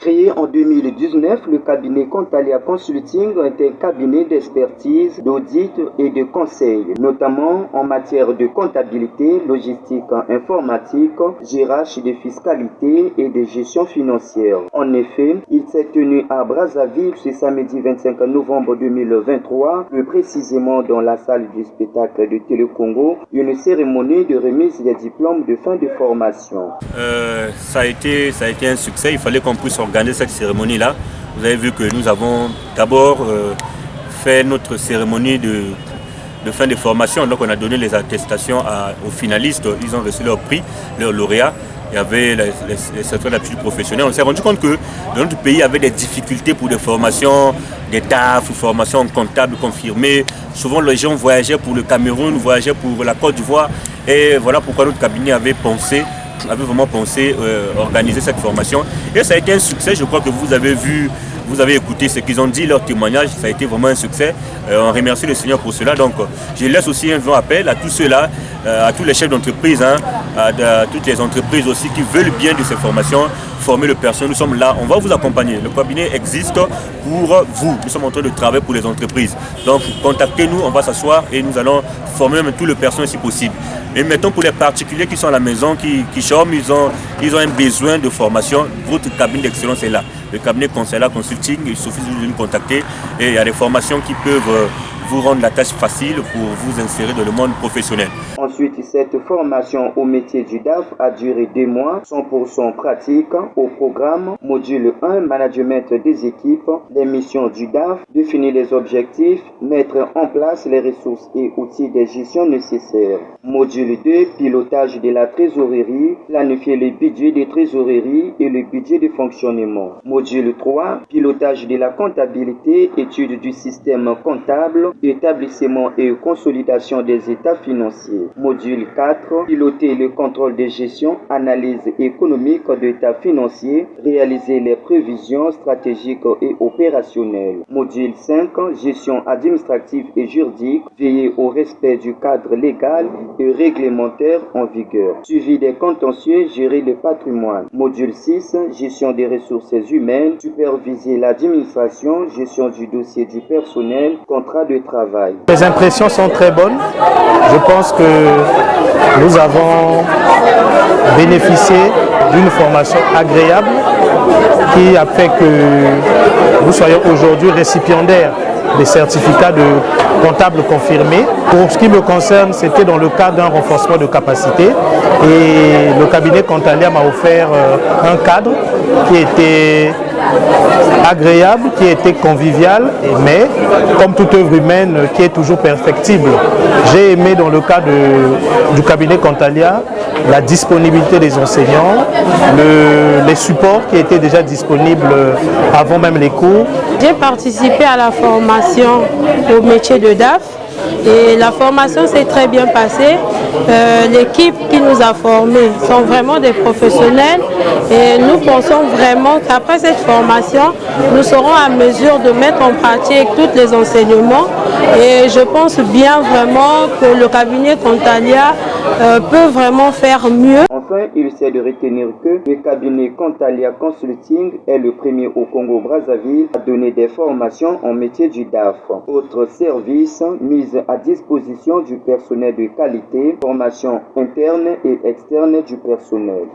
Créé en 2019, le cabinet Contalia Consulting est un cabinet d'expertise, d'audit et de conseil, notamment en matière de comptabilité, logistique informatique, gérage de fiscalité et de gestion financière. En effet, il s'est tenu à Brazzaville ce samedi 25 novembre 2023, plus précisément dans la salle du spectacle de Télécongo, une cérémonie de remise des diplômes de fin de formation. Ça a été un succès, il fallait qu'on puisse organiser cette cérémonie-là. Vous avez vu que nous avons d'abord fait notre cérémonie de fin de formation, donc on a donné les attestations aux finalistes, ils ont reçu leur prix, leur lauréat. Il y avait les secteurs d'aptitude professionnelle. On s'est rendu compte que dans notre pays, il y avait des difficultés pour des formations, des DAF ou formations comptables confirmées. Souvent, les gens voyageaient pour le Cameroun, voyageaient pour la Côte d'Ivoire. Et voilà pourquoi notre cabinet avait vraiment pensé organiser cette formation. Et ça a été un succès. Je crois que vous avez vu, vous avez écouté ce qu'ils ont dit, leur témoignage. Ça a été vraiment un succès. On remercie le Seigneur pour cela. Donc, je laisse aussi un grand appel à tous ceux-là, à tous les chefs d'entreprise, à toutes les entreprises aussi qui veulent bien de ces formations, former le personnel. Nous sommes là, on va vous accompagner. Le cabinet existe pour vous. Nous sommes en train de travailler pour les entreprises. Donc, contactez-nous, on va s'asseoir et nous allons former même tout le personnel si possible. Mais mettons pour les particuliers qui sont à la maison, qui chôment, ils ont un besoin de formation, votre cabinet d'excellence est là. Le cabinet Contalia Consulting, il suffit de nous contacter et il y a des formations qui peuvent vous rendre la tâche facile pour vous insérer dans le monde professionnel. Ensuite, cette formation au métier du DAF a duré 2 mois, 100% pratique au programme Module 1, Management des équipes, les missions du DAF, définir les objectifs, mettre en place les ressources et outils de gestion nécessaires. Module 2, pilotage de la trésorerie, planifier le budget de trésorerie et le budget de fonctionnement. Module 3, pilotage de la comptabilité, étude du système comptable, établissement et consolidation des états financiers. Module 4, piloter le contrôle de gestion, analyse économique d'état financier, réaliser les prévisions stratégiques et opérationnelles. Module 5, gestion administrative et juridique, veiller au respect du cadre légal et réglementaire en vigueur. Suivi des contentieux, gérer le patrimoine. Module 6, gestion des ressources humaines, superviser l'administration, gestion du dossier du personnel, contrat de travail. Les impressions sont très bonnes. Je pense que nous avons bénéficié d'une formation agréable qui a fait que nous soyons aujourd'hui récipiendaires des certificats de comptable confirmés. Pour ce qui me concerne, c'était dans le cadre d'un renforcement de capacité et le cabinet Contalia m'a offert un cadre qui était agréable, qui était convivial, mais comme toute œuvre humaine qui est toujours perfectible. J'ai aimé dans le cas du cabinet Contalia la disponibilité des enseignants, les supports qui étaient déjà disponibles avant même les cours. J'ai participé à la formation au métier de DAF et la formation s'est très bien passée. L'équipe qui nous a formés sont vraiment des professionnels et nous pensons vraiment qu'après cette formation, nous serons à mesure de mettre en pratique tous les enseignements et je pense bien vraiment que le cabinet Contalia peut vraiment faire mieux. Enfin, il s'est de retenir que le cabinet Contalia Consulting est le premier au Congo-Brazzaville à donner des formations en métier du DAF. Autres services mis à disposition du personnel de qualité, formation interne et externe du personnel.